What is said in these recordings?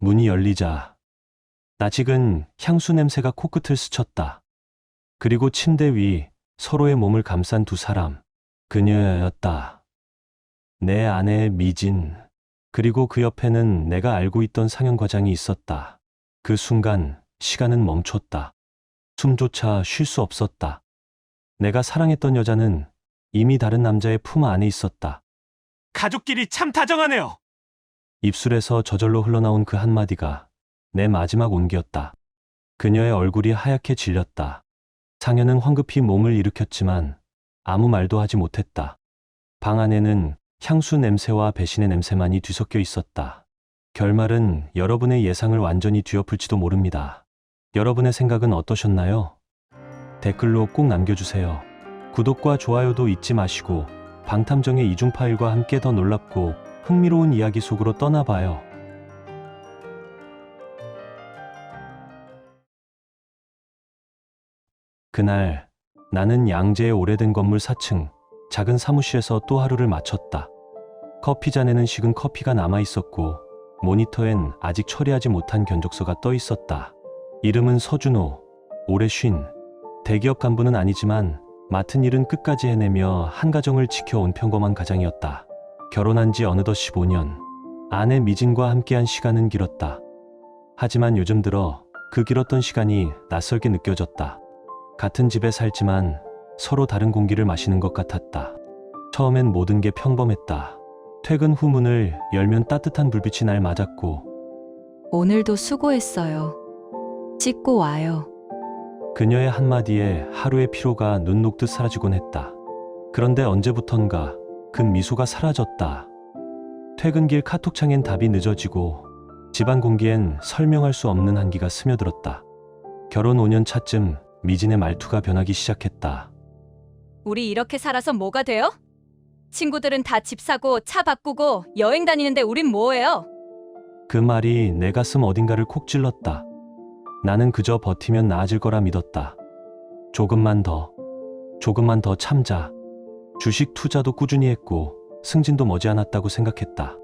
문이 열리자 낯익은 향수 냄새가 코끝을 스쳤다. 그리고 침대 위 서로의 몸을 감싼 두 사람, 그녀였다. 내 아내 미진, 그리고 그 옆에는 내가 알고 있던 상현 과장이 있었다. 그 순간 시간은 멈췄다. 숨조차 쉴 수 없었다. 내가 사랑했던 여자는 이미 다른 남자의 품 안에 있었다. 가족끼리 참 다정하네요. 입술에서 저절로 흘러나온 그 한마디가 내 마지막 온기였다. 그녀의 얼굴이 하얗게 질렸다. 상현은 황급히 몸을 일으켰지만 아무 말도 하지 못했다. 방 안에는 향수 냄새와 배신의 냄새만이 뒤섞여 있었다. 결말은 여러분의 예상을 완전히 뒤엎을지도 모릅니다. 여러분의 생각은 어떠셨나요? 댓글로 꼭 남겨주세요. 구독과 좋아요도 잊지 마시고 방탐정의 이중 파일과 함께 더 놀랍고 흥미로운 이야기 속으로 떠나봐요. 그날 나는 양재의 오래된 건물 4층 작은 사무실에서 또 하루를 마쳤다. 커피잔에는 식은 커피가 남아 있었고 모니터엔 아직 처리하지 못한 견적서가 떠 있었다. 이름은 서준호. 오래 쉰 대기업 간부는 아니지만 맡은 일은 끝까지 해내며 한 가정을 지켜온 평범한 가장이었다. 결혼한 지 어느덧 15년. 아내 미진과 함께한 시간은 길었다. 하지만 요즘 들어 그 길었던 시간이 낯설게 느껴졌다. 같은 집에 살지만 서로 다른 공기를 마시는 것 같았다. 처음엔 모든 게 평범했다. 퇴근 후 문을 열면 따뜻한 불빛이 날 맞았고 오늘도 수고했어요. 씻고 와요. 그녀의 한마디에 하루의 피로가 눈 녹듯 사라지곤 했다. 그런데 언제부턴가 그 미소가 사라졌다. 퇴근길 카톡창엔 답이 늦어지고 집안 공기엔 설명할 수 없는 한기가 스며들었다. 결혼 5년 차쯤 미진의 말투가 변하기 시작했다. 우리 이렇게 살아서 뭐가 돼요? 친구들은 다 집 사고 차 바꾸고 여행 다니는데 우린 뭐예요? 그 말이 내 가슴 어딘가를 콕 찔렀다. 나는 그저 버티면 나아질 거라 믿었다. 조금만 더 참자. 주식 투자도 꾸준히 했고 승진도 머지않았다고 생각했다.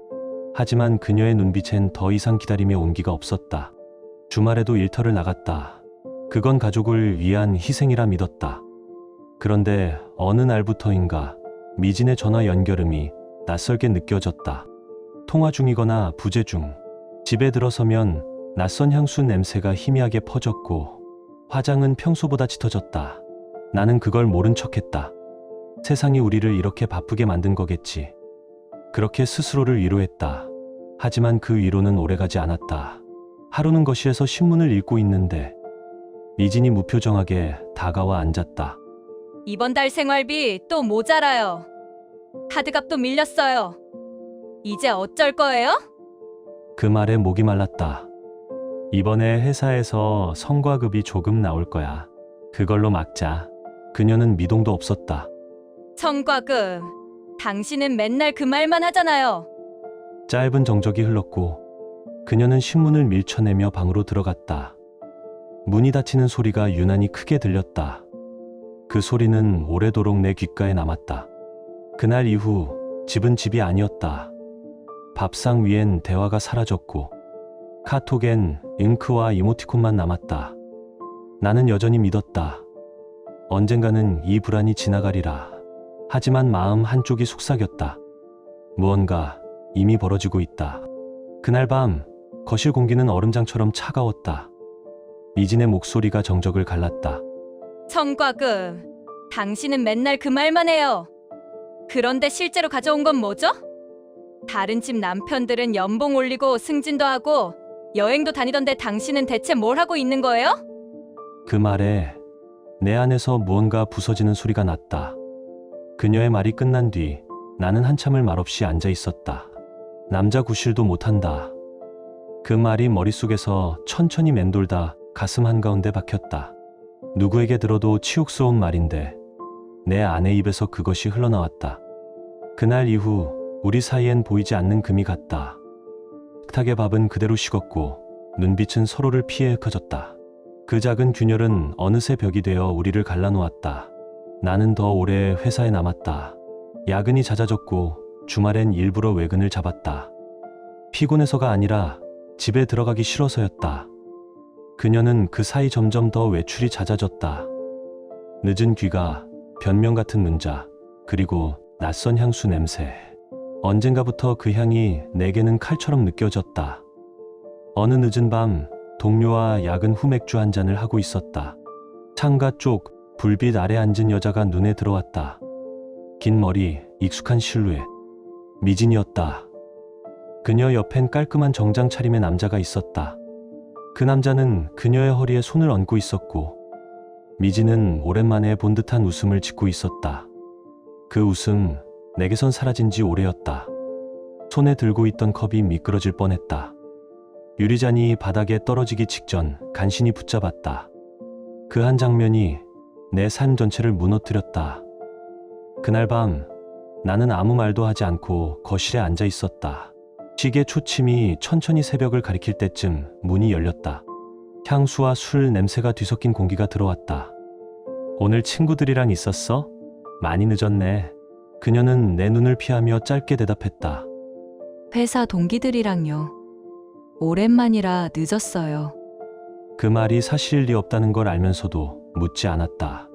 하지만 그녀의 눈빛엔 더 이상 기다림의 온기가 없었다. 주말에도 일터를 나갔다. 그건 가족을 위한 희생이라 믿었다. 그런데 어느 날부터인가 미진의 전화 연결음이 낯설게 느껴졌다. 통화 중이거나 부재 중. 집에 들어서면 낯선 향수 냄새가 희미하게 퍼졌고 화장은 평소보다 짙어졌다. 나는 그걸 모른 척했다. 세상이 우리를 이렇게 바쁘게 만든 거겠지. 그렇게 스스로를 위로했다. 하지만 그 위로는 오래가지 않았다. 하루는 거실에서 신문을 읽고 있는데 미진이 무표정하게 다가와 앉았다. 이번 달 생활비 또 모자라요. 카드값도 밀렸어요. 이제 어쩔 거예요? 그 말에 목이 말랐다. 이번에 회사에서 성과급이 조금 나올 거야. 그걸로 막자. 그녀는 미동도 없었다. 성과급. 당신은 맨날 그 말만 하잖아요. 짧은 정적이 흘렀고 그녀는 신문을 밀쳐내며 방으로 들어갔다. 문이 닫히는 소리가 유난히 크게 들렸다. 그 소리는 오래도록 내 귓가에 남았다. 그날 이후 집은 집이 아니었다. 밥상 위엔 대화가 사라졌고 카톡엔 잉크와 이모티콘만 남았다. 나는 여전히 믿었다. 언젠가는 이 불안이 지나가리라. 하지만 마음 한쪽이 속삭였다. 무언가 이미 벌어지고 있다. 그날 밤 거실 공기는 얼음장처럼 차가웠다. 미진의 목소리가 정적을 갈랐다. 성과급. 당신은 맨날 그 말만 해요. 그런데 실제로 가져온 건 뭐죠? 다른 집 남편들은 연봉 올리고 승진도 하고 여행도 다니던데 당신은 대체 뭘 하고 있는 거예요? 그 말에 내 안에서 무언가 부서지는 소리가 났다. 그녀의 말이 끝난 뒤 나는 한참을 말없이 앉아 있었다. 남자 구실도 못한다. 그 말이 머릿속에서 천천히 맴돌다 가슴 한가운데 박혔다. 누구에게 들어도 치욕스러운 말인데 내 아내 입에서 그것이 흘러나왔다. 그날 이후 우리 사이엔 보이지 않는 금이 갔다. 식탁의 밥은 그대로 식었고 눈빛은 서로를 피해 흩어졌다. 그 작은 균열은 어느새 벽이 되어 우리를 갈라놓았다. 나는 더 오래 회사에 남았다. 야근이 잦아졌고 주말엔 일부러 외근을 잡았다. 피곤해서가 아니라 집에 들어가기 싫어서였다. 그녀는 그 사이 점점 더 외출이 잦아졌다. 늦은 귀가, 변명 같은 문자, 그리고 낯선 향수 냄새. 언젠가부터 그 향이 내게는 칼처럼 느껴졌다. 어느 늦은 밤 동료와 야근 후 맥주 한 잔을 하고 있었다. 창가 쪽 불빛 아래 앉은 여자가 눈에 들어왔다. 긴 머리, 익숙한 실루엣. 미진이었다. 그녀 옆엔 깔끔한 정장 차림의 남자가 있었다. 그 남자는 그녀의 허리에 손을 얹고 있었고 미진은 오랜만에 본 듯한 웃음을 짓고 있었다. 그 웃음, 내게선 사라진 지 오래였다. 손에 들고 있던 컵이 미끄러질 뻔했다. 유리잔이 바닥에 떨어지기 직전 간신히 붙잡았다. 그 한 장면이 내 삶 전체를 무너뜨렸다. 그날 밤 나는 아무 말도 하지 않고 거실에 앉아 있었다. 시계 초침이 천천히 새벽을 가리킬 때쯤 문이 열렸다. 향수와 술 냄새가 뒤섞인 공기가 들어왔다. 오늘 친구들이랑 있었어? 많이 늦었네. 그녀는 내 눈을 피하며 짧게 대답했다. 회사 동기들이랑요. 오랜만이라 늦었어요. 그 말이 사실일 리 없다는 걸 알면서도 묻지 않았다.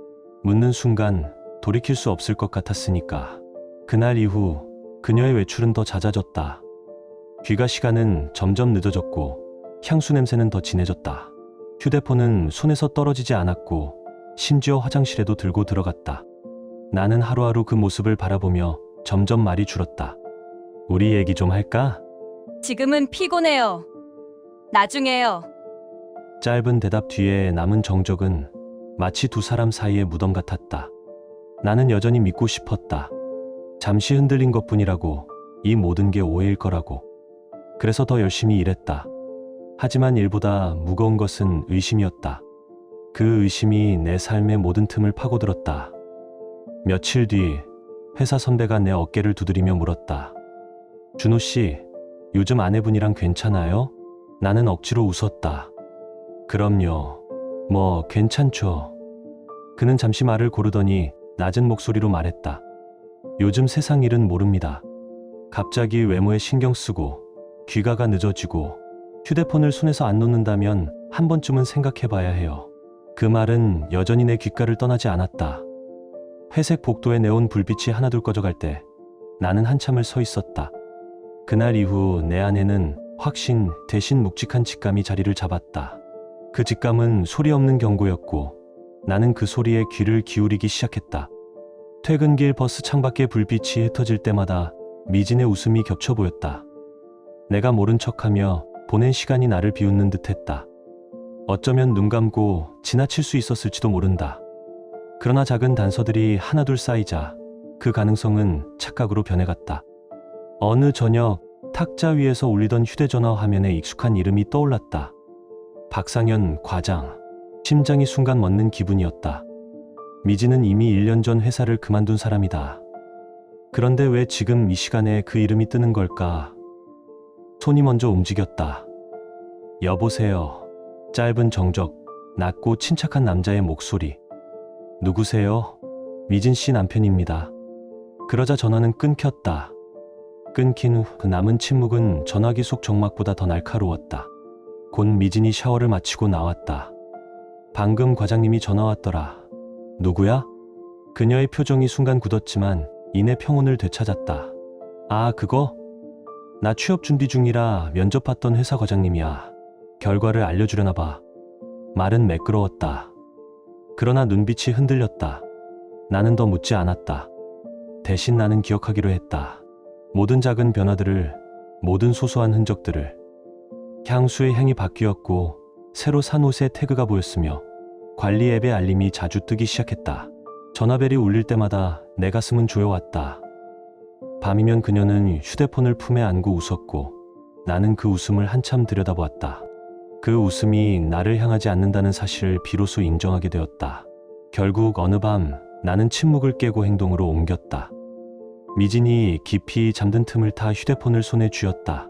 묻는 순간 돌이킬 수 없을 것 같았으니까. 그날 이후 그녀의 외출은 더 잦아졌다. 귀가 시간은 점점 늦어졌고 향수 냄새는 더 진해졌다. 휴대폰은 손에서 떨어지지 않았고 심지어 화장실에도 들고 들어갔다. 나는 하루하루 그 모습을 바라보며 점점 말이 줄었다. 우리 얘기 좀 할까? 지금은 피곤해요. 나중에요. 짧은 대답 뒤에 남은 정적은 마치 두 사람 사이의 무덤 같았다. 나는 여전히 믿고 싶었다. 잠시 흔들린 것뿐이라고, 이 모든 게 오해일 거라고. 그래서 더 열심히 일했다. 하지만 일보다 무거운 것은 의심이었다. 그 의심이 내 삶의 모든 틈을 파고들었다. 며칠 뒤 회사 선배가 내 어깨를 두드리며 물었다. 준호 씨, 요즘 아내분이랑 괜찮아요? 나는 억지로 웃었다. 그럼요. 뭐 괜찮죠. 그는 잠시 말을 고르더니 낮은 목소리로 말했다. 요즘 세상 일은 모릅니다. 갑자기 외모에 신경 쓰고 귀가가 늦어지고 휴대폰을 손에서 안 놓는다면 한 번쯤은 생각해봐야 해요. 그 말은 여전히 내 귓가를 떠나지 않았다. 회색 복도에 네온 불빛이 하나둘 꺼져갈 때 나는 한참을 서 있었다. 그날 이후 내 안에는 확신 대신 묵직한 직감이 자리를 잡았다. 그 직감은 소리 없는 경고였고 나는 그 소리에 귀를 기울이기 시작했다. 퇴근길 버스 창밖에 불빛이 흩어질 때마다 미진의 웃음이 겹쳐 보였다. 내가 모른 척하며 보낸 시간이 나를 비웃는 듯했다. 어쩌면 눈 감고 지나칠 수 있었을지도 모른다. 그러나 작은 단서들이 하나둘 쌓이자 그 가능성은 착각으로 변해갔다. 어느 저녁 탁자 위에서 울리던 휴대전화 화면에 익숙한 이름이 떠올랐다. 박상현 과장. 심장이 순간 멎는 기분이었다. 미진은 이미 1년 전 회사를 그만둔 사람이다. 그런데 왜 지금 이 시간에 그 이름이 뜨는 걸까? 손이 먼저 움직였다. 여보세요. 짧은 정적, 낮고 침착한 남자의 목소리. 누구세요? 미진 씨 남편입니다. 그러자 전화는 끊겼다. 끊긴 후 그 남은 침묵은 전화기 속 정막보다 더 날카로웠다. 곧 미진이 샤워를 마치고 나왔다. 방금 과장님이 전화 왔더라. 누구야? 그녀의 표정이 순간 굳었지만 이내 평온을 되찾았다. 아, 그거? 나 취업 준비 중이라 면접 봤던 회사 과장님이야. 결과를 알려주려나 봐. 말은 매끄러웠다. 그러나 눈빛이 흔들렸다. 나는 더 묻지 않았다. 대신 나는 기억하기로 했다. 모든 작은 변화들을, 모든 소소한 흔적들을. 향수의 향이 바뀌었고 새로 산 옷에 태그가 보였으며 관리 앱의 알림이 자주 뜨기 시작했다. 전화벨이 울릴 때마다 내 가슴은 조여왔다. 밤이면 그녀는 휴대폰을 품에 안고 웃었고 나는 그 웃음을 한참 들여다보았다. 그 웃음이 나를 향하지 않는다는 사실을 비로소 인정하게 되었다. 결국 어느 밤 나는 침묵을 깨고 행동으로 옮겼다. 미진이 깊이 잠든 틈을 타 휴대폰을 손에 쥐었다.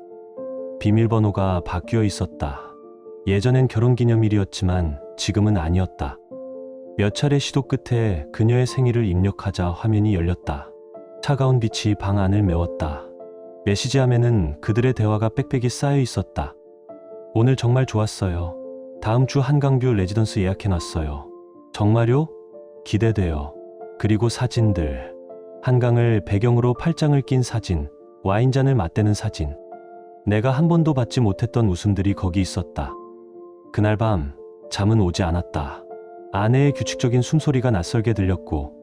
비밀번호가 바뀌어 있었다. 예전엔 결혼기념일이었지만 지금은 아니었다. 몇 차례 시도 끝에 그녀의 생일을 입력하자 화면이 열렸다. 차가운 빛이 방 안을 메웠다. 메시지함에는 그들의 대화가 빽빽이 쌓여 있었다. 오늘 정말 좋았어요. 다음 주 한강뷰 레지던스 예약해놨어요. 정말요? 기대돼요. 그리고 사진들. 한강을 배경으로 팔짱을 낀 사진, 와인잔을 맞대는 사진. 내가 한 번도 받지 못했던 웃음들이 거기 있었다. 그날 밤 잠은 오지 않았다. 아내의 규칙적인 숨소리가 낯설게 들렸고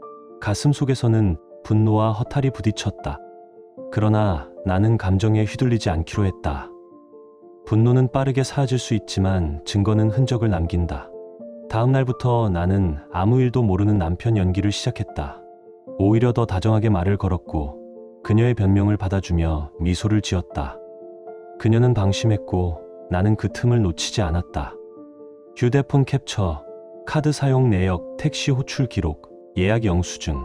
가슴 속에서는 분노와 허탈이 부딪혔다. 그러나 나는 감정에 휘둘리지 않기로 했다. 분노는 빠르게 사라질 수 있지만 증거는 흔적을 남긴다. 다음 날부터 나는 아무 일도 모르는 남편 연기를 시작했다. 오히려 더 다정하게 말을 걸었고 그녀의 변명을 받아주며 미소를 지었다. 그녀는 방심했고 나는 그 틈을 놓치지 않았다. 휴대폰 캡처, 카드 사용 내역, 택시 호출 기록, 예약 영수증.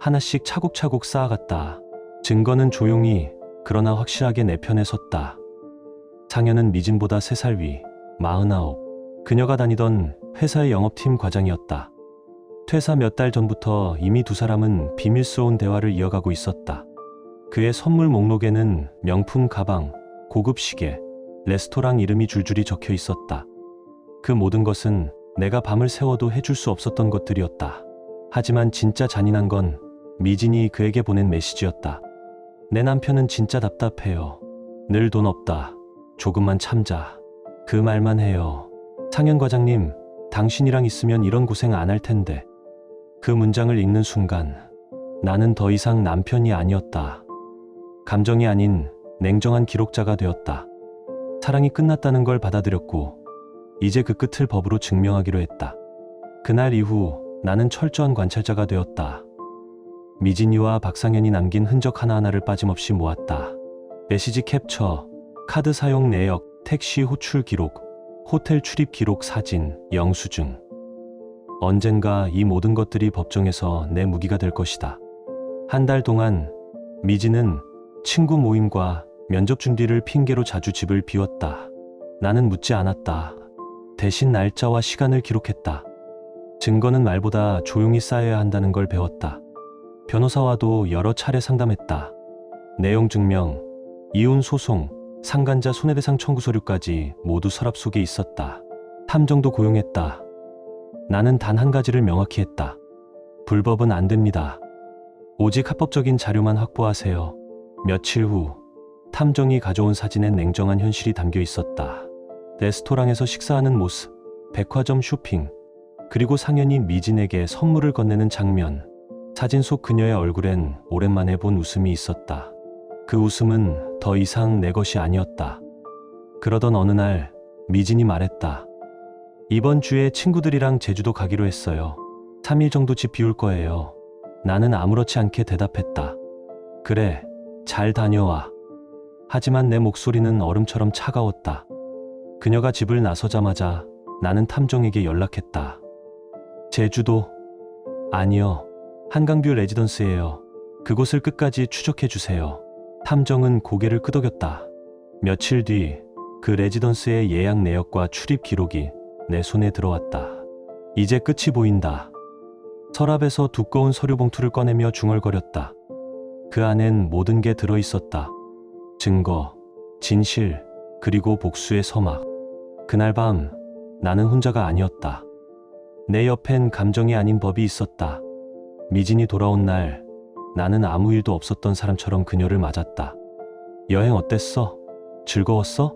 하나씩 차곡차곡 쌓아갔다. 증거는 조용히 그러나 확실하게 내 편에 섰다. 상현은 미진보다 3살 위, 49. 그녀가 다니던 회사의 영업팀 과장이었다. 퇴사 몇 달 전부터 이미 두 사람은 비밀스러운 대화를 이어가고 있었다. 그의 선물 목록에는 명품 가방, 고급 시계, 레스토랑 이름이 줄줄이 적혀 있었다. 그 모든 것은 내가 밤을 새워도 해줄 수 없었던 것들이었다. 하지만 진짜 잔인한 건 미진이 그에게 보낸 메시지였다. 내 남편은 진짜 답답해요. 늘 돈 없다. 조금만 참자. 그 말만 해요. 상현 과장님, 당신이랑 있으면 이런 고생 안 할 텐데. 그 문장을 읽는 순간 나는 더 이상 남편이 아니었다. 감정이 아닌 냉정한 기록자가 되었다. 사랑이 끝났다는 걸 받아들였고 이제 그 끝을 법으로 증명하기로 했다. 그날 이후 나는 철저한 관찰자가 되었다. 미진이와 박상현이 남긴 흔적 하나하나를 빠짐없이 모았다. 메시지 캡처, 카드 사용 내역, 택시 호출 기록, 호텔 출입 기록 사진, 영수증. 언젠가 이 모든 것들이 법정에서 내 무기가 될 것이다. 한 달 동안 미진은 친구 모임과 면접 준비를 핑계로 자주 집을 비웠다. 나는 묻지 않았다. 대신 날짜와 시간을 기록했다. 증거는 말보다 조용히 쌓여야 한다는 걸 배웠다. 변호사와도 여러 차례 상담했다. 내용 증명, 이혼 소송, 상간자 손해배상 청구 서류까지 모두 서랍 속에 있었다. 탐정도 고용했다. 나는 단 한 가지를 명확히 했다. 불법은 안 됩니다. 오직 합법적인 자료만 확보하세요. 며칠 후 탐정이 가져온 사진엔 냉정한 현실이 담겨 있었다. 레스토랑에서 식사하는 모습, 백화점 쇼핑, 그리고 상현이 미진에게 선물을 건네는 장면. 사진 속 그녀의 얼굴엔 오랜만에 본 웃음이 있었다. 그 웃음은 더 이상 내 것이 아니었다. 그러던 어느 날 미진이 말했다. 이번 주에 친구들이랑 제주도 가기로 했어요. 3일 정도 집 비울 거예요. 나는 아무렇지 않게 대답했다. 그래, 잘 다녀와. 하지만 내 목소리는 얼음처럼 차가웠다. 그녀가 집을 나서자마자 나는 탐정에게 연락했다. 제주도? 아니요. 한강뷰 레지던스예요. 그곳을 끝까지 추적해 주세요. 탐정은 고개를 끄덕였다. 며칠 뒤 그 레지던스의 예약 내역과 출입 기록이 내 손에 들어왔다. 이제 끝이 보인다. 서랍에서 두꺼운 서류 봉투를 꺼내며 중얼거렸다. 그 안엔 모든 게 들어있었다. 증거, 진실, 그리고 복수의 서막. 그날 밤 나는 혼자가 아니었다. 내 옆엔 감정이 아닌 법이 있었다. 미진이 돌아온 날 나는 아무 일도 없었던 사람처럼 그녀를 맞았다. 여행 어땠어? 즐거웠어?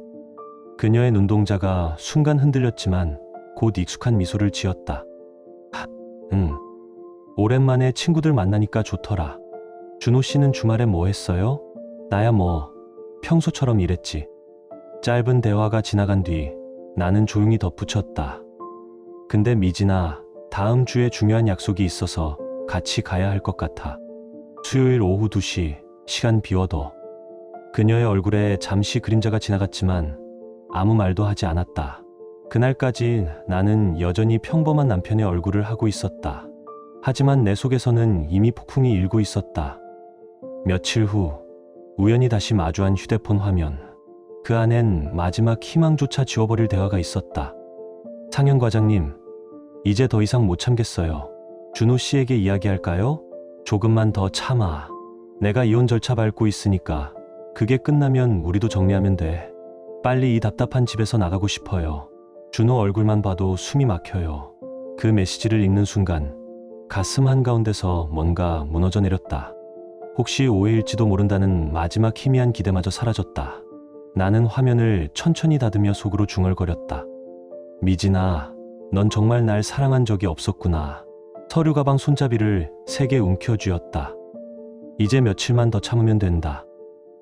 그녀의 눈동자가 순간 흔들렸지만 곧 익숙한 미소를 지었다. 응. 오랜만에 친구들 만나니까 좋더라. 준호 씨는 주말에 뭐 했어요? 나야 뭐 평소처럼 일했지. 짧은 대화가 지나간 뒤 나는 조용히 덧붙였다. 근데 미진아, 다음 주에 중요한 약속이 있어서 같이 가야 할 것 같아. 수요일 오후 2시, 시간 비워둬. 그녀의 얼굴에 잠시 그림자가 지나갔지만 아무 말도 하지 않았다. 그날까지 나는 여전히 평범한 남편의 얼굴을 하고 있었다. 하지만 내 속에서는 이미 폭풍이 일고 있었다. 며칠 후 우연히 다시 마주한 휴대폰 화면. 그 안엔 마지막 희망조차 지워버릴 대화가 있었다. 상현 과장님, 이제 더 이상 못 참겠어요. 준호 씨에게 이야기할까요? 조금만 더 참아. 내가 이혼 절차 밟고 있으니까 그게 끝나면 우리도 정리하면 돼. 빨리 이 답답한 집에서 나가고 싶어요. 준호 얼굴만 봐도 숨이 막혀요. 그 메시지를 읽는 순간 가슴 한가운데서 뭔가 무너져 내렸다. 혹시 오해일지도 모른다는 마지막 희미한 기대마저 사라졌다. 나는 화면을 천천히 닫으며 속으로 중얼거렸다. 미진아, 넌 정말 날 사랑한 적이 없었구나. 서류 가방 손잡이를 세게 움켜쥐었다. 이제 며칠만 더 참으면 된다.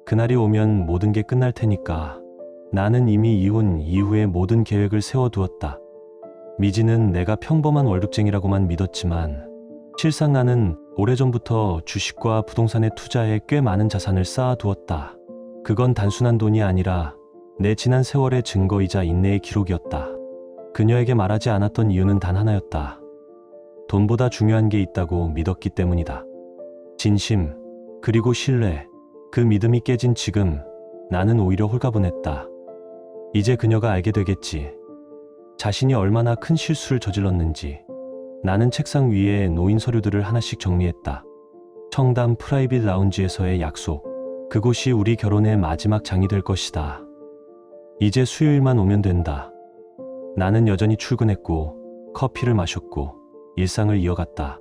그날이 오면 모든 게 끝날 테니까. 나는 이미 이혼 이후의 모든 계획을 세워두었다. 미진은 내가 평범한 월급쟁이라고만 믿었지만 실상 나는 오래전부터 주식과 부동산에 투자해 꽤 많은 자산을 쌓아두었다. 그건 단순한 돈이 아니라 내 지난 세월의 증거이자 인내의 기록이었다. 그녀에게 말하지 않았던 이유는 단 하나였다. 돈보다 중요한 게 있다고 믿었기 때문이다. 진심, 그리고 신뢰, 그 믿음이 깨진 지금 나는 오히려 홀가분했다. 이제 그녀가 알게 되겠지. 자신이 얼마나 큰 실수를 저질렀는지. 나는 책상 위에 놓인 서류들을 하나씩 정리했다. 청담 프라이빗 라운지에서의 약속. 그곳이 우리 결혼의 마지막 장이 될 것이다. 이제 수요일만 오면 된다. 나는 여전히 출근했고 커피를 마셨고 일상을 이어갔다.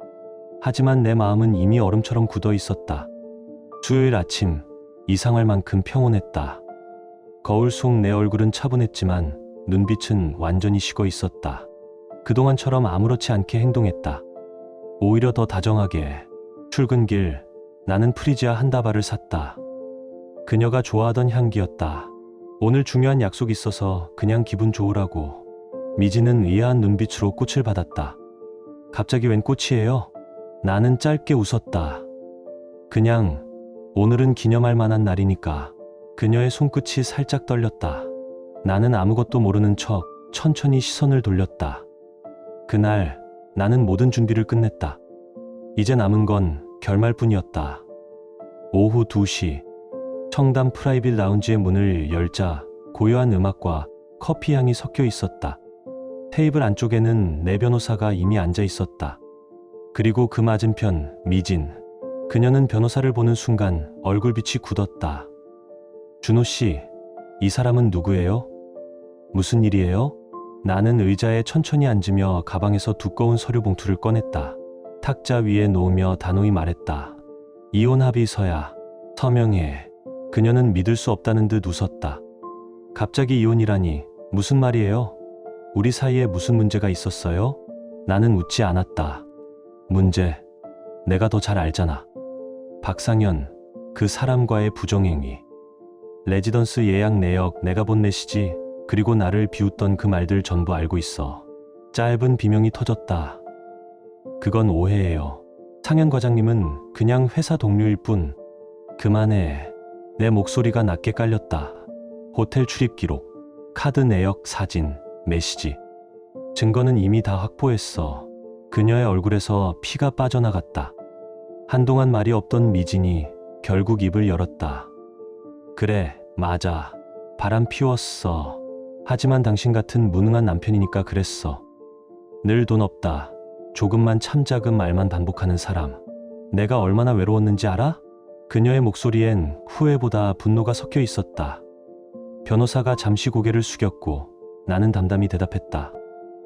하지만 내 마음은 이미 얼음처럼 굳어 있었다. 수요일 아침 이상할 만큼 평온했다. 거울 속 내 얼굴은 차분했지만 눈빛은 완전히 식어 있었다. 그동안처럼 아무렇지 않게 행동했다. 오히려 더 다정하게. 출근길 나는 프리지아 한 다발을 샀다. 그녀가 좋아하던 향기였다. 오늘 중요한 약속이 있어서 그냥 기분 좋으라고. 미지는 의아한 눈빛으로 꽃을 받았다. 갑자기 웬 꽃이에요? 나는 짧게 웃었다. 그냥 오늘은 기념할 만한 날이니까. 그녀의 손끝이 살짝 떨렸다. 나는 아무것도 모르는 척 천천히 시선을 돌렸다. 그날 나는 모든 준비를 끝냈다. 이제 남은 건 결말뿐이었다. 오후 2시 청담 프라이빗 라운지의 문을 열자 고요한 음악과 커피 향이 섞여 있었다. 테이블 안쪽에는 내 변호사가 이미 앉아 있었다. 그리고 그 맞은편 미진. 그녀는 변호사를 보는 순간 얼굴빛이 굳었다. 준호 씨, 이 사람은 누구예요? 무슨 일이에요? 나는 의자에 천천히 앉으며 가방에서 두꺼운 서류 봉투를 꺼냈다. 탁자 위에 놓으며 단호히 말했다. 이혼 합의서야. 서명해. 그녀는 믿을 수 없다는 듯 웃었다. 갑자기 이혼이라니 무슨 말이에요? 우리 사이에 무슨 문제가 있었어요? 나는 웃지 않았다. 문제, 내가 더 잘 알잖아. 박상현, 그 사람과의 부정행위. 레지던스 예약 내역, 내가 본 메시지, 그리고 나를 비웃던 그 말들 전부 알고 있어. 짧은 비명이 터졌다. 그건 오해예요. 상현 과장님은 그냥 회사 동료일 뿐. 그만해. 내 목소리가 낮게 깔렸다. 호텔 출입 기록, 카드 내역, 사진, 메시지. 증거는 이미 다 확보했어. 그녀의 얼굴에서 피가 빠져나갔다. 한동안 말이 없던 미진이 결국 입을 열었다. 그래, 맞아. 바람 피웠어. 하지만 당신 같은 무능한 남편이니까 그랬어. 늘 돈 없다. 조금만 참자금 말만 반복하는 사람. 내가 얼마나 외로웠는지 알아? 그녀의 목소리엔 후회보다 분노가 섞여 있었다. 변호사가 잠시 고개를 숙였고 나는 담담히 대답했다.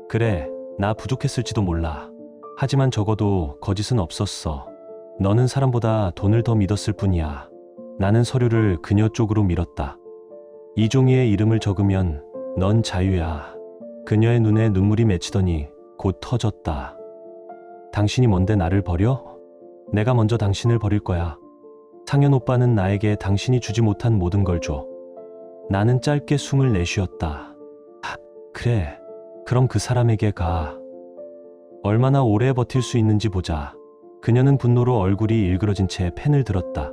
그래, 나 부족했을지도 몰라. 하지만 적어도 거짓은 없었어. 너는 사람보다 돈을 더 믿었을 뿐이야. 나는 서류를 그녀 쪽으로 밀었다. 이종희의 이름을 적으면 넌 자유야. 그녀의 눈에 눈물이 맺히더니 곧 터졌다. 당신이 뭔데 나를 버려? 내가 먼저 당신을 버릴 거야. 상현 오빠는 나에게 당신이 주지 못한 모든 걸 줘. 나는 짧게 숨을 내쉬었다. 그래, 그럼 그 사람에게 가. 얼마나 오래 버틸 수 있는지 보자. 그녀는 분노로 얼굴이 일그러진 채 펜을 들었다.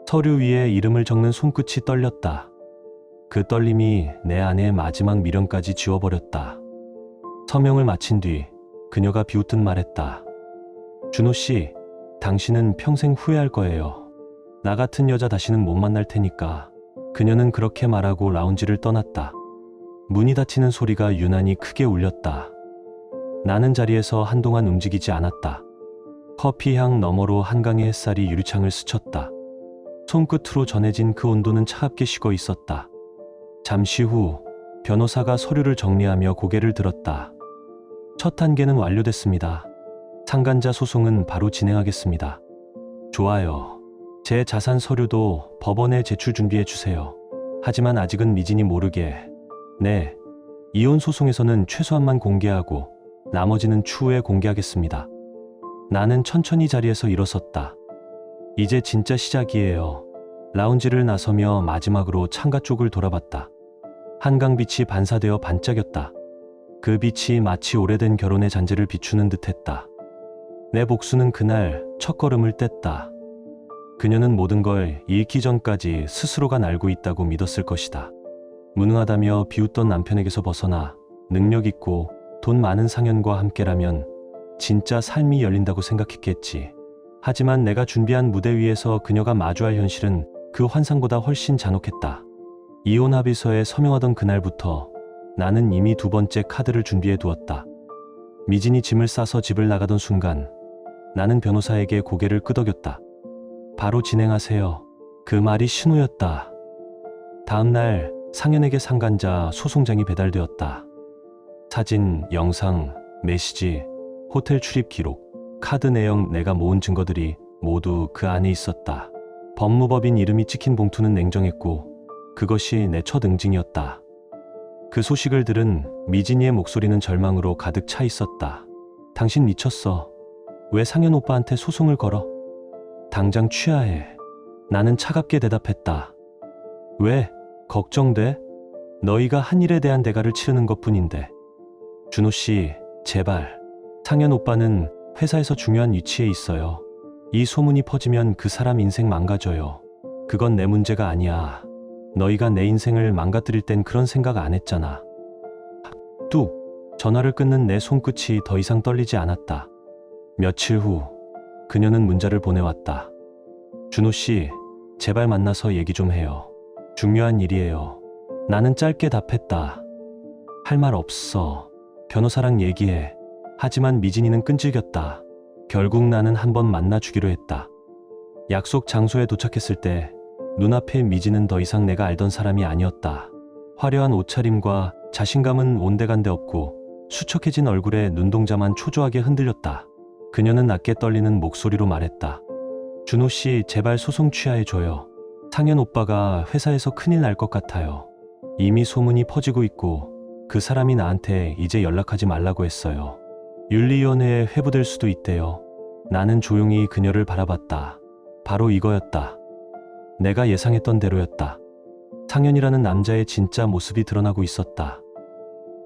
서류 위에 이름을 적는 손끝이 떨렸다. 그 떨림이 내 안의 마지막 미련까지 지워버렸다. 서명을 마친 뒤 그녀가 비웃듯 말했다. 준호 씨, 당신은 평생 후회할 거예요. 나 같은 여자 다시는 못 만날 테니까. 그녀는 그렇게 말하고 라운지를 떠났다. 문이 닫히는 소리가 유난히 크게 울렸다. 나는 자리에서 한동안 움직이지 않았다. 커피 향 너머로 한강의 햇살이 유리창을 스쳤다. 손끝으로 전해진 그 온도는 차갑게 식어 있었다. 잠시 후 변호사가 서류를 정리하며 고개를 들었다. 첫 단계는 완료됐습니다. 상간자 소송은 바로 진행하겠습니다. 좋아요. 제 자산 서류도 법원에 제출 준비해 주세요. 하지만 아직은 미진이 모르게. 네. 이혼 소송에서는 최소한만 공개하고 나머지는 추후에 공개하겠습니다. 나는 천천히 자리에서 일어섰다. 이제 진짜 시작이에요. 라운지를 나서며 마지막으로 창가 쪽을 돌아봤다. 한강빛이 반사되어 반짝였다. 그 빛이 마치 오래된 결혼의 잔재를 비추는 듯했다. 내 복수는 그날 첫걸음을 뗐다. 그녀는 모든 걸 잃기 전까지 스스로가 날고 있다고 믿었을 것이다. 무능하다며 비웃던 남편에게서 벗어나 능력 있고 돈 많은 상현과 함께라면 진짜 삶이 열린다고 생각했겠지. 하지만 내가 준비한 무대 위에서 그녀가 마주할 현실은 그 환상보다 훨씬 잔혹했다. 이혼 합의서에 서명하던 그날부터 나는 이미 두 번째 카드를 준비해 두었다. 미진이 짐을 싸서 집을 나가던 순간 나는 변호사에게 고개를 끄덕였다. 바로 진행하세요. 그 말이 신호였다. 다음 날 상현에게 상간자 소송장이 배달되었다. 사진, 영상, 메시지, 호텔 출입 기록, 카드 내용, 내가 모은 증거들이 모두 그 안에 있었다. 법무법인 이름이 찍힌 봉투는 냉정했고 그것이 내 첫 응징이었다. 그 소식을 들은 미진이의 목소리는 절망으로 가득 차 있었다. 당신 미쳤어. 왜 상현 오빠한테 소송을 걸어? 당장 취하해. 나는 차갑게 대답했다. 왜? 걱정돼? 너희가 한 일에 대한 대가를 치르는 것뿐인데. 준호 씨, 제발. 상현 오빠는 회사에서 중요한 위치에 있어요. 이 소문이 퍼지면 그 사람 인생 망가져요. 그건 내 문제가 아니야. 너희가 내 인생을 망가뜨릴 땐 그런 생각 안 했잖아. 뚝! 전화를 끊는 내 손끝이 더 이상 떨리지 않았다. 며칠 후 그녀는 문자를 보내왔다. 준호 씨, 제발 만나서 얘기 좀 해요. 중요한 일이에요. 나는 짧게 답했다. 할 말 없어. 변호사랑 얘기해. 하지만 미진이는 끈질겼다. 결국 나는 한번 만나주기로 했다. 약속 장소에 도착했을 때 눈앞에 미진은 더 이상 내가 알던 사람이 아니었다. 화려한 옷차림과 자신감은 온데간데 없고 수척해진 얼굴에 눈동자만 초조하게 흔들렸다. 그녀는 낮게 떨리는 목소리로 말했다. 준호 씨, 제발 소송 취하해줘요. 상현 오빠가 회사에서 큰일 날 것 같아요. 이미 소문이 퍼지고 있고 그 사람이 나한테 이제 연락하지 말라고 했어요. 윤리위원회에 회부될 수도 있대요. 나는 조용히 그녀를 바라봤다. 바로 이거였다. 내가 예상했던 대로였다. 상현이라는 남자의 진짜 모습이 드러나고 있었다.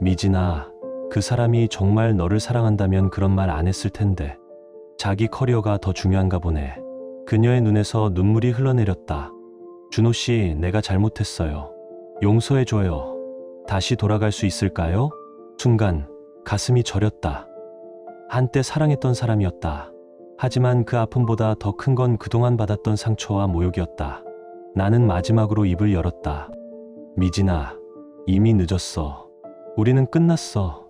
미진아, 그 사람이 정말 너를 사랑한다면 그런 말 안 했을 텐데. 자기 커리어가 더 중요한가 보네. 그녀의 눈에서 눈물이 흘러내렸다. 준호 씨, 내가 잘못했어요. 용서해줘요. 다시 돌아갈 수 있을까요? 순간 가슴이 저렸다. 한때 사랑했던 사람이었다. 하지만 그 아픔보다 더 큰 건 그동안 받았던 상처와 모욕이었다. 나는 마지막으로 입을 열었다. 미진아, 이미 늦었어. 우리는 끝났어.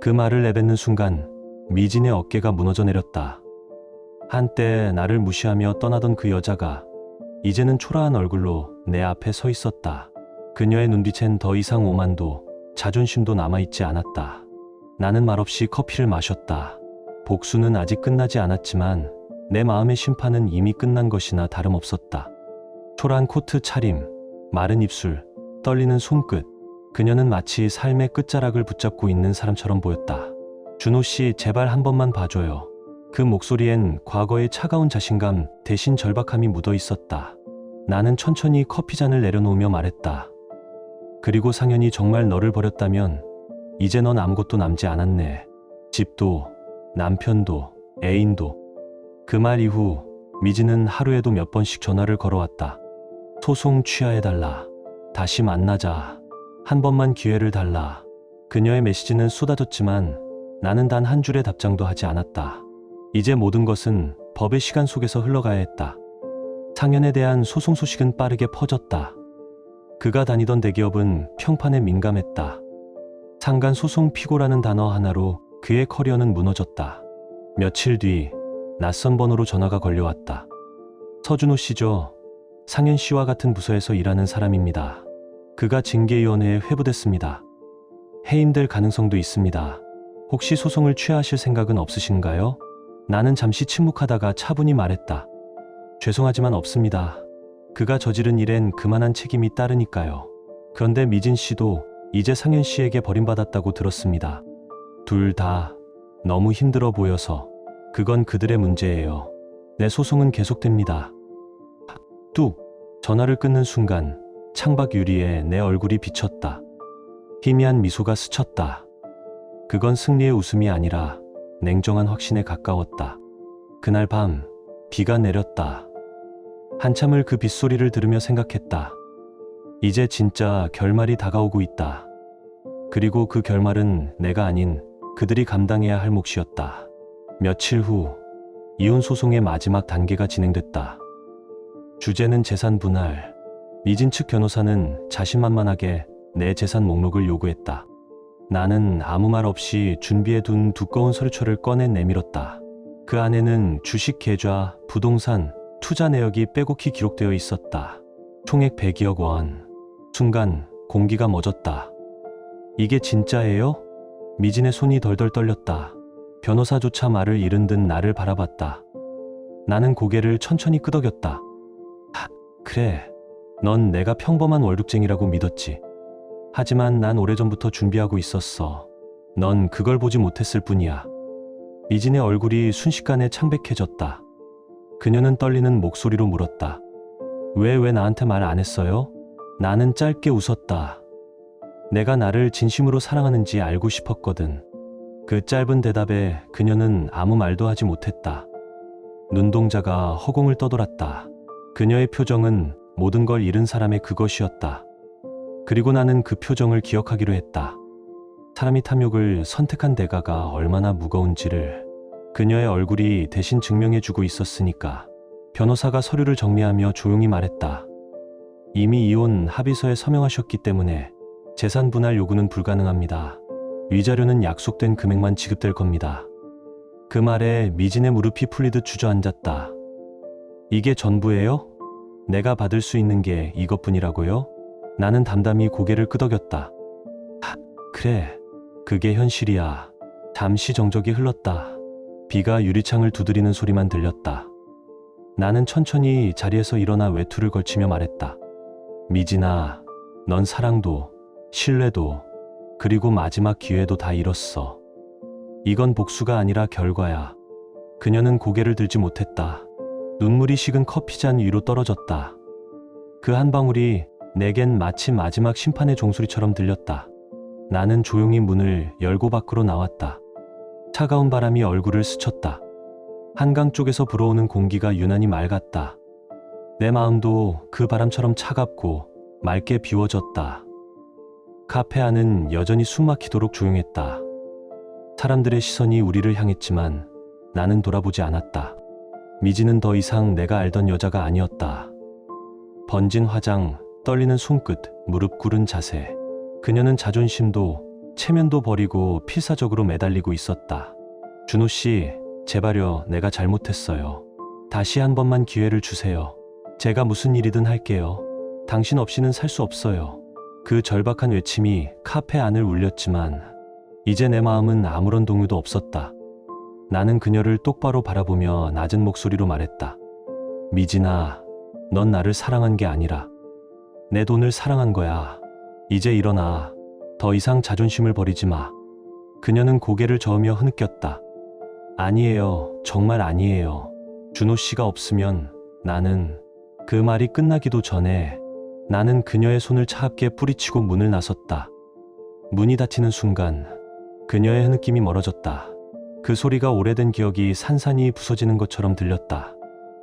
그 말을 내뱉는 순간 미진의 어깨가 무너져 내렸다. 한때 나를 무시하며 떠나던 그 여자가 이제는 초라한 얼굴로 내 앞에 서 있었다. 그녀의 눈빛엔 더 이상 오만도 자존심도 남아있지 않았다. 나는 말없이 커피를 마셨다. 복수는 아직 끝나지 않았지만 내 마음의 심판은 이미 끝난 것이나 다름없었다. 초라한 코트 차림, 마른 입술, 떨리는 손끝. 그녀는 마치 삶의 끝자락을 붙잡고 있는 사람처럼 보였다. 준호 씨, 제발 한 번만 봐줘요. 그 목소리엔 과거의 차가운 자신감 대신 절박함이 묻어 있었다. 나는 천천히 커피잔을 내려놓으며 말했다. 그리고 상현이 정말 너를 버렸다면 이제 넌 아무것도 남지 않았네. 집도, 남편도, 애인도. 그 말 이후 미진은 하루에도 몇 번씩 전화를 걸어왔다. 소송 취하해달라. 다시 만나자. 한 번만 기회를 달라. 그녀의 메시지는 쏟아졌지만 나는 단 한 줄의 답장도 하지 않았다. 이제 모든 것은 법의 시간 속에서 흘러가야 했다. 상현에 대한 소송 소식은 빠르게 퍼졌다. 그가 다니던 대기업은 평판에 민감했다. 상간 소송 피고라는 단어 하나로 그의 커리어는 무너졌다. 며칠 뒤 낯선 번호로 전화가 걸려왔다. 서준호 씨죠. 상현 씨와 같은 부서에서 일하는 사람입니다. 그가 징계위원회에 회부됐습니다. 해임될 가능성도 있습니다. 혹시 소송을 취하하실 생각은 없으신가요? 나는 잠시 침묵하다가 차분히 말했다. 죄송하지만 없습니다. 그가 저지른 일엔 그만한 책임이 따르니까요. 그런데 미진 씨도 이제 상현 씨에게 버림받았다고 들었습니다. 둘 다 너무 힘들어 보여서 그건 그들의 문제예요. 내 소송은 계속됩니다. 뚝! 전화를 끊는 순간 창밖 유리에 내 얼굴이 비쳤다. 희미한 미소가 스쳤다. 그건 승리의 웃음이 아니라 냉정한 확신에 가까웠다. 그날 밤 비가 내렸다. 한참을 그 빗소리를 들으며 생각했다. 이제 진짜 결말이 다가오고 있다. 그리고 그 결말은 내가 아닌 그들이 감당해야 할 몫이었다. 며칠 후 이혼 소송의 마지막 단계가 진행됐다. 주제는 재산 분할. 미진 측 변호사는 자신만만하게 내 재산 목록을 요구했다. 나는 아무 말 없이 준비해둔 두꺼운 서류초를 꺼내 내밀었다. 그 안에는 주식 계좌, 부동산, 투자 내역이 빼곡히 기록되어 있었다. 총액 100여억 원. 순간 공기가 멎었다. 이게 진짜예요? 미진의 손이 덜덜 떨렸다. 변호사조차 말을 잃은 듯 나를 바라봤다. 나는 고개를 천천히 끄덕였다. 그래. 넌 내가 평범한 월급쟁이라고 믿었지. 하지만 난 오래전부터 준비하고 있었어. 넌 그걸 보지 못했을 뿐이야. 미진의 얼굴이 순식간에 창백해졌다. 그녀는 떨리는 목소리로 물었다. 왜 나한테 말 안 했어요? 나는 짧게 웃었다. 내가 나를 진심으로 사랑하는지 알고 싶었거든. 그 짧은 대답에 그녀는 아무 말도 하지 못했다. 눈동자가 허공을 떠돌았다. 그녀의 표정은 모든 걸 잃은 사람의 그것이었다. 그리고 나는 그 표정을 기억하기로 했다. 사람이 탐욕을 선택한 대가가 얼마나 무거운지를 그녀의 얼굴이 대신 증명해주고 있었으니까. 변호사가 서류를 정리하며 조용히 말했다. 이미 이혼 합의서에 서명하셨기 때문에 재산 분할 요구는 불가능합니다. 위자료는 약속된 금액만 지급될 겁니다. 그 말에 미진의 무릎이 풀리듯 주저앉았다. 이게 전부예요? 내가 받을 수 있는 게 이것뿐이라고요? 나는 담담히 고개를 끄덕였다. 그래, 그게 현실이야. 잠시 정적이 흘렀다. 비가 유리창을 두드리는 소리만 들렸다. 나는 천천히 자리에서 일어나 외투를 걸치며 말했다. 미진아, 넌 사랑도, 신뢰도, 그리고 마지막 기회도 다 잃었어. 이건 복수가 아니라 결과야. 그녀는 고개를 들지 못했다. 눈물이 식은 커피잔 위로 떨어졌다. 그 한 방울이 내겐 마치 마지막 심판의 종소리처럼 들렸다. 나는 조용히 문을 열고 밖으로 나왔다. 차가운 바람이 얼굴을 스쳤다. 한강 쪽에서 불어오는 공기가 유난히 맑았다. 내 마음도 그 바람처럼 차갑고 맑게 비워졌다. 카페 안은 여전히 숨막히도록 조용했다. 사람들의 시선이 우리를 향했지만 나는 돌아보지 않았다. 미지는 더 이상 내가 알던 여자가 아니었다. 번진 화장, 떨리는 손끝, 무릎 꿇은 자세. 그녀는 자존심도 체면도 버리고 필사적으로 매달리고 있었다. 준호 씨, 제발요, 내가 잘못했어요. 다시 한 번만 기회를 주세요. 제가 무슨 일이든 할게요. 당신 없이는 살 수 없어요. 그 절박한 외침이 카페 안을 울렸지만 이제 내 마음은 아무런 동요도 없었다. 나는 그녀를 똑바로 바라보며 낮은 목소리로 말했다. 미진아, 넌 나를 사랑한 게 아니라 내 돈을 사랑한 거야. 이제 일어나. 더 이상 자존심을 버리지 마. 그녀는 고개를 저으며 흐느꼈다. 아니에요. 정말 아니에요. 준호 씨가 없으면 나는... 그 말이 끝나기도 전에 나는 그녀의 손을 차갑게 뿌리치고 문을 나섰다. 문이 닫히는 순간 그녀의 흐느낌이 멀어졌다. 그 소리가 오래된 기억이 산산이 부서지는 것처럼 들렸다.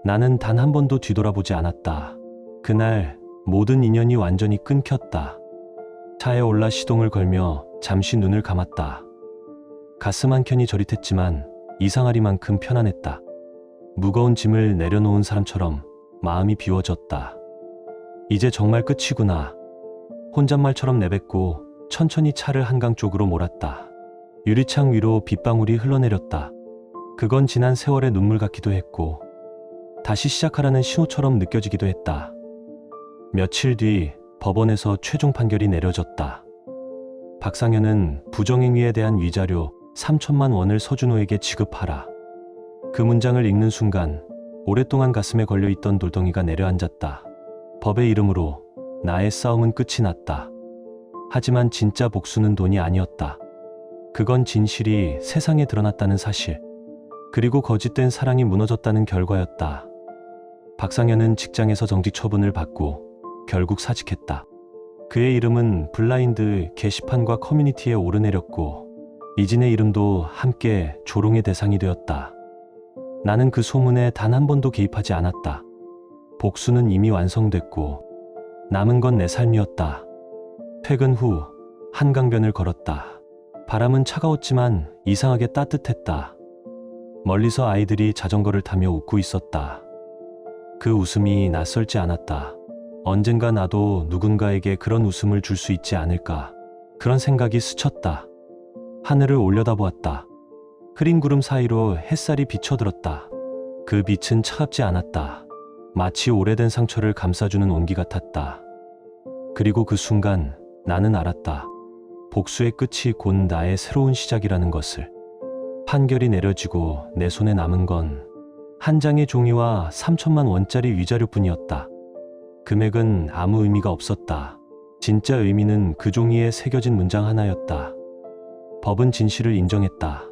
나는 단 한 번도 뒤돌아보지 않았다. 그날 모든 인연이 완전히 끊겼다. 차에 올라 시동을 걸며 잠시 눈을 감았다. 가슴 한켠이 저릿했지만 이상하리만큼 편안했다. 무거운 짐을 내려놓은 사람처럼 마음이 비워졌다. 이제 정말 끝이구나. 혼잣말처럼 내뱉고 천천히 차를 한강 쪽으로 몰았다. 유리창 위로 빗방울이 흘러내렸다. 그건 지난 세월의 눈물 같기도 했고 다시 시작하라는 신호처럼 느껴지기도 했다. 며칠 뒤 법원에서 최종 판결이 내려졌다. 박상현은 부정행위에 대한 위자료 3천만 원을 서준호에게 지급하라. 그 문장을 읽는 순간 오랫동안 가슴에 걸려있던 돌덩이가 내려앉았다. 법의 이름으로 나의 싸움은 끝이 났다. 하지만 진짜 복수는 돈이 아니었다. 그건 진실이 세상에 드러났다는 사실, 그리고 거짓된 사랑이 무너졌다는 결과였다. 박상현은 직장에서 정직 처분을 받고 결국 사직했다. 그의 이름은 블라인드 게시판과 커뮤니티에 오르내렸고 이진의 이름도 함께 조롱의 대상이 되었다. 나는 그 소문에 단 한 번도 개입하지 않았다. 복수는 이미 완성됐고 남은 건 내 삶이었다. 퇴근 후 한강변을 걸었다. 바람은 차가웠지만 이상하게 따뜻했다. 멀리서 아이들이 자전거를 타며 웃고 있었다. 그 웃음이 낯설지 않았다. 언젠가 나도 누군가에게 그런 웃음을 줄 수 있지 않을까. 그런 생각이 스쳤다. 하늘을 올려다보았다. 흐린 구름 사이로 햇살이 비쳐들었다. 그 빛은 차갑지 않았다. 마치 오래된 상처를 감싸주는 온기 같았다. 그리고 그 순간 나는 알았다. 복수의 끝이 곧 나의 새로운 시작이라는 것을. 판결이 내려지고 내 손에 남은 건 한 장의 종이와 3천만 원짜리 위자료뿐이었다. 금액은 아무 의미가 없었다. 진짜 의미는 그 종이에 새겨진 문장 하나였다. 법은 진실을 인정했다.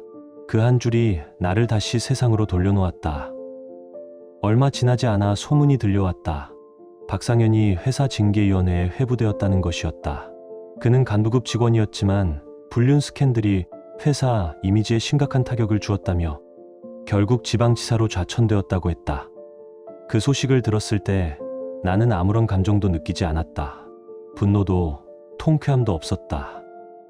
그 한 줄이 나를 다시 세상으로 돌려놓았다. 얼마 지나지 않아 소문이 들려왔다. 박상현이 회사 징계위원회에 회부되었다는 것이었다. 그는 간부급 직원이었지만 불륜 스캔들이 회사 이미지에 심각한 타격을 주었다며 결국 지방지사로 좌천되었다고 했다. 그 소식을 들었을 때 나는 아무런 감정도 느끼지 않았다. 분노도 통쾌함도 없었다.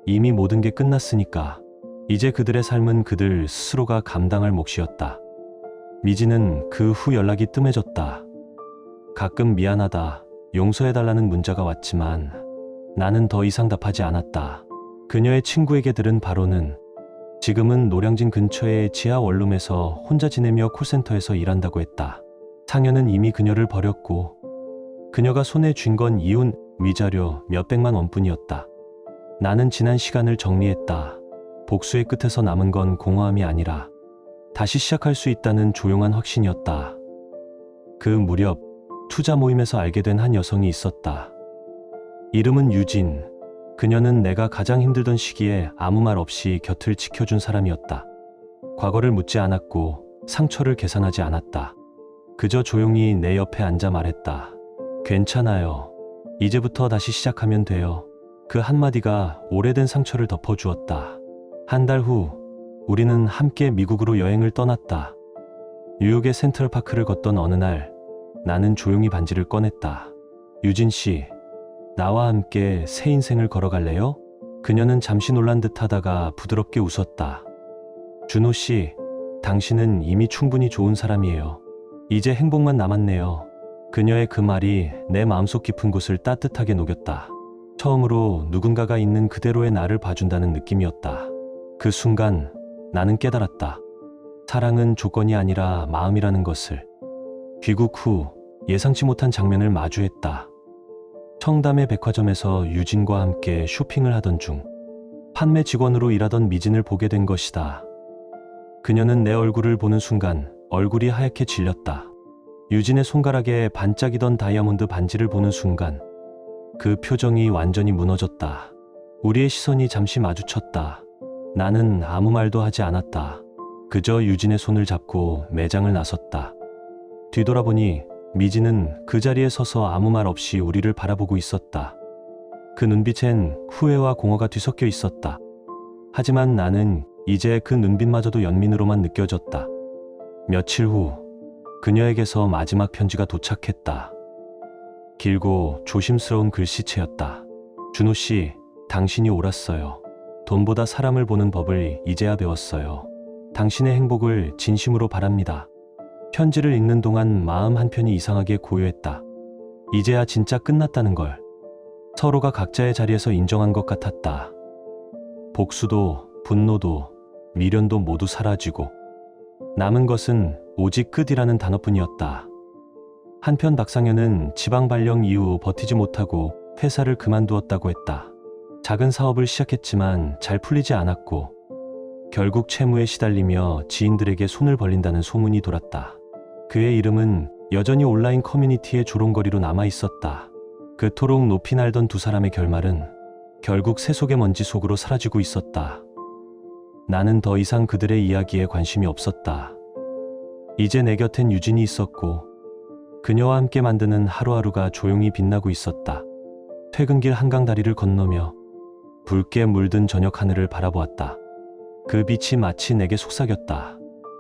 이미 모든 게 끝났으니까 이제 그들의 삶은 그들 스스로가 감당할 몫이었다. 미지는 그 후 연락이 뜸해졌다. 가끔 미안하다, 용서해달라는 문자가 왔지만 나는 더 이상 답하지 않았다. 그녀의 친구에게 들은 바로는 지금은 노량진 근처의 지하 원룸에서 혼자 지내며 콜센터에서 일한다고 했다. 상현은 이미 그녀를 버렸고 그녀가 손에 쥔 건 이혼 위자료 몇백만 원뿐이었다. 나는 지난 시간을 정리했다. 복수의 끝에서 남은 건 공허함이 아니라 다시 시작할 수 있다는 조용한 확신이었다. 그 무렵 투자 모임에서 알게 된 한 여성이 있었다. 이름은 유진. 그녀는 내가 가장 힘들던 시기에 아무 말 없이 곁을 지켜준 사람이었다. 과거를 묻지 않았고 상처를 계산하지 않았다. 그저 조용히 내 옆에 앉아 말했다. 괜찮아요. 이제부터 다시 시작하면 돼요. 그 한마디가 오래된 상처를 덮어주었다. 한 달 후 우리는 함께 미국으로 여행을 떠났다. 뉴욕의 센트럴파크를 걷던 어느 날 나는 조용히 반지를 꺼냈다. 유진 씨, 나와 함께 새 인생을 걸어갈래요? 그녀는 잠시 놀란 듯 하다가 부드럽게 웃었다. 준호 씨, 당신은 이미 충분히 좋은 사람이에요. 이제 행복만 남았네요. 그녀의 그 말이 내 마음속 깊은 곳을 따뜻하게 녹였다. 처음으로 누군가가 있는 그대로의 나를 봐준다는 느낌이었다. 그 순간 나는 깨달았다. 사랑은 조건이 아니라 마음이라는 것을. 귀국 후 예상치 못한 장면을 마주했다. 청담의 백화점에서 유진과 함께 쇼핑을 하던 중 판매 직원으로 일하던 미진을 보게 된 것이다. 그녀는 내 얼굴을 보는 순간 얼굴이 하얗게 질렸다. 유진의 손가락에 반짝이던 다이아몬드 반지를 보는 순간 그 표정이 완전히 무너졌다. 우리의 시선이 잠시 마주쳤다. 나는 아무 말도 하지 않았다. 그저 유진의 손을 잡고 매장을 나섰다. 뒤돌아보니 미진은 그 자리에 서서 아무 말 없이 우리를 바라보고 있었다. 그 눈빛엔 후회와 공허가 뒤섞여 있었다. 하지만 나는 이제 그 눈빛마저도 연민으로만 느껴졌다. 며칠 후 그녀에게서 마지막 편지가 도착했다. 길고 조심스러운 글씨체였다. 준호 씨, 당신이 옳았어요. 돈보다 사람을 보는 법을 이제야 배웠어요. 당신의 행복을 진심으로 바랍니다. 편지를 읽는 동안 마음 한편이 이상하게 고요했다. 이제야 진짜 끝났다는 걸 서로가 각자의 자리에서 인정한 것 같았다. 복수도 분노도 미련도 모두 사라지고 남은 것은 오직 끝이라는 단어뿐이었다. 한편 박상현은 지방 발령 이후 버티지 못하고 회사를 그만두었다고 했다. 작은 사업을 시작했지만 잘 풀리지 않았고 결국 채무에 시달리며 지인들에게 손을 벌린다는 소문이 돌았다. 그의 이름은 여전히 온라인 커뮤니티의 조롱거리로 남아 있었다. 그토록 높이 날던 두 사람의 결말은 결국 새 속의 먼지 속으로 사라지고 있었다. 나는 더 이상 그들의 이야기에 관심이 없었다. 이제 내 곁엔 유진이 있었고 그녀와 함께 만드는 하루하루가 조용히 빛나고 있었다. 퇴근길 한강 다리를 건너며 붉게 물든 저녁 하늘을 바라보았다. 그 빛이 마치 내게 속삭였다.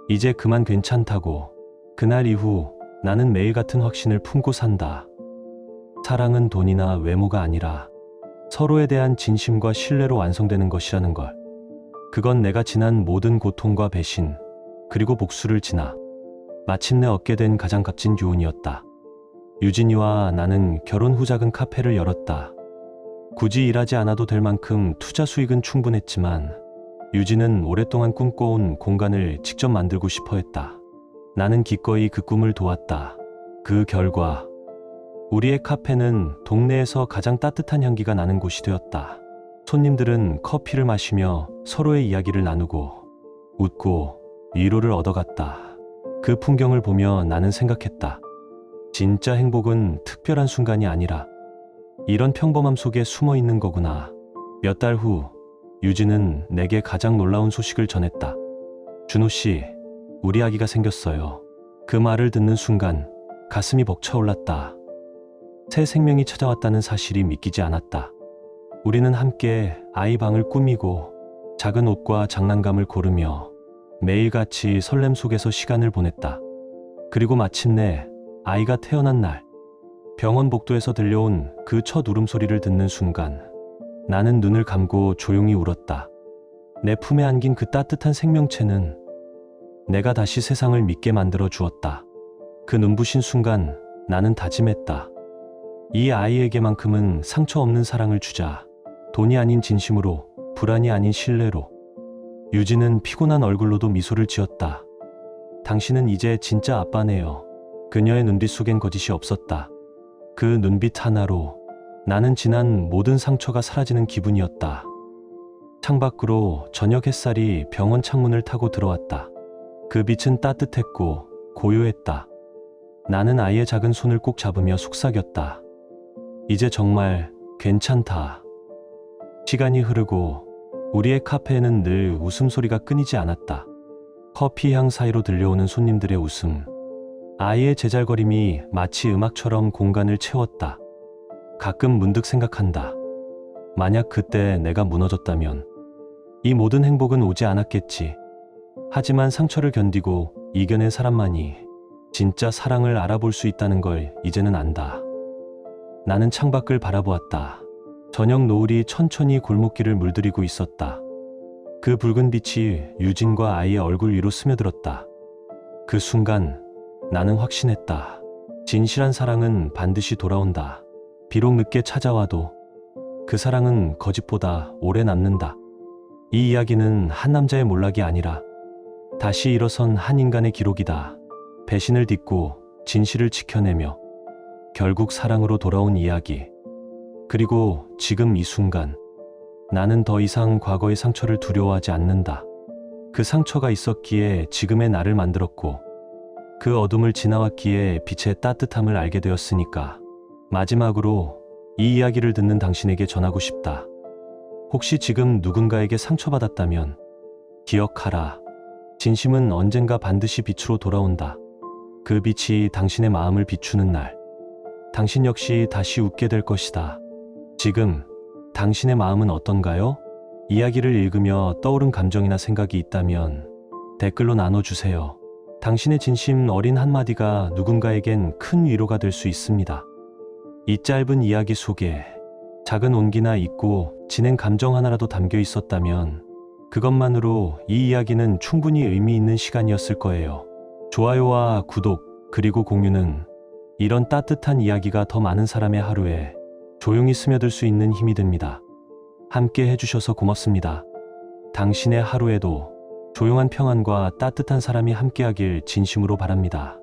이제 그만 괜찮다고. 그날 이후 나는 매일 같은 확신을 품고 산다. 사랑은 돈이나 외모가 아니라 서로에 대한 진심과 신뢰로 완성되는 것이라는 걸. 그건 내가 지난 모든 고통과 배신, 그리고 복수를 지나 마침내 얻게 된 가장 값진 교훈이었다. 유진이와 나는 결혼 후 작은 카페를 열었다. 굳이 일하지 않아도 될 만큼 투자 수익은 충분했지만 유진은 오랫동안 꿈꿔온 공간을 직접 만들고 싶어 했다. 나는 기꺼이 그 꿈을 도왔다. 그 결과 우리의 카페는 동네에서 가장 따뜻한 향기가 나는 곳이 되었다. 손님들은 커피를 마시며 서로의 이야기를 나누고 웃고 위로를 얻어갔다. 그 풍경을 보며 나는 생각했다. 진짜 행복은 특별한 순간이 아니라 이런 평범함 속에 숨어 있는 거구나. 몇 달 후 유진은 내게 가장 놀라운 소식을 전했다. 준호 씨, 우리 아기가 생겼어요. 그 말을 듣는 순간 가슴이 벅차올랐다. 새 생명이 찾아왔다는 사실이 믿기지 않았다. 우리는 함께 아이 방을 꾸미고 작은 옷과 장난감을 고르며 매일같이 설렘 속에서 시간을 보냈다. 그리고 마침내 아이가 태어난 날, 병원 복도에서 들려온 그 첫 울음소리를 듣는 순간 나는 눈을 감고 조용히 울었다. 내 품에 안긴 그 따뜻한 생명체는 내가 다시 세상을 믿게 만들어 주었다. 그 눈부신 순간 나는 다짐했다. 이 아이에게만큼은 상처 없는 사랑을 주자. 돈이 아닌 진심으로, 불안이 아닌 신뢰로. 유진은 피곤한 얼굴로도 미소를 지었다. 당신은 이제 진짜 아빠네요. 그녀의 눈빛 속엔 거짓이 없었다. 그 눈빛 하나로 나는 지난 모든 상처가 사라지는 기분이었다. 창밖으로 저녁 햇살이 병원 창문을 타고 들어왔다. 그 빛은 따뜻했고 고요했다. 나는 아이의 작은 손을 꼭 잡으며 속삭였다. 이제 정말 괜찮다. 시간이 흐르고 우리의 카페에는 늘 웃음소리가 끊이지 않았다. 커피 향 사이로 들려오는 손님들의 웃음, 아이의 제잘거림이 마치 음악처럼 공간을 채웠다. 가끔 문득 생각한다. 만약 그때 내가 무너졌다면 이 모든 행복은 오지 않았겠지. 하지만 상처를 견디고 이겨낸 사람만이 진짜 사랑을 알아볼 수 있다는 걸 이제는 안다. 나는 창밖을 바라보았다. 저녁 노을이 천천히 골목길을 물들이고 있었다. 그 붉은 빛이 유진과 아이의 얼굴 위로 스며들었다. 그 순간 나는 확신했다. 진실한 사랑은 반드시 돌아온다. 비록 늦게 찾아와도 그 사랑은 거짓보다 오래 남는다. 이 이야기는 한 남자의 몰락이 아니라 다시 일어선 한 인간의 기록이다. 배신을 딛고 진실을 지켜내며 결국 사랑으로 돌아온 이야기. 그리고 지금 이 순간 나는 더 이상 과거의 상처를 두려워하지 않는다. 그 상처가 있었기에 지금의 나를 만들었고 그 어둠을 지나왔기에 빛의 따뜻함을 알게 되었으니까. 마지막으로 이 이야기를 듣는 당신에게 전하고 싶다. 혹시 지금 누군가에게 상처받았다면 기억하라. 진심은 언젠가 반드시 빛으로 돌아온다. 그 빛이 당신의 마음을 비추는 날, 당신 역시 다시 웃게 될 것이다. 지금 당신의 마음은 어떤가요? 이야기를 읽으며 떠오른 감정이나 생각이 있다면 댓글로 나눠주세요. 당신의 진심 어린 한마디가 누군가에겐 큰 위로가 될 수 있습니다. 이 짧은 이야기 속에 작은 온기나 잊고 지낸 감정 하나라도 담겨 있었다면 그것만으로 이 이야기는 충분히 의미 있는 시간이었을 거예요. 좋아요와 구독, 그리고 공유는 이런 따뜻한 이야기가 더 많은 사람의 하루에 조용히 스며들 수 있는 힘이 됩니다. 함께 해주셔서 고맙습니다. 당신의 하루에도 조용한 평안과 따뜻한 사람이 함께하길 진심으로 바랍니다.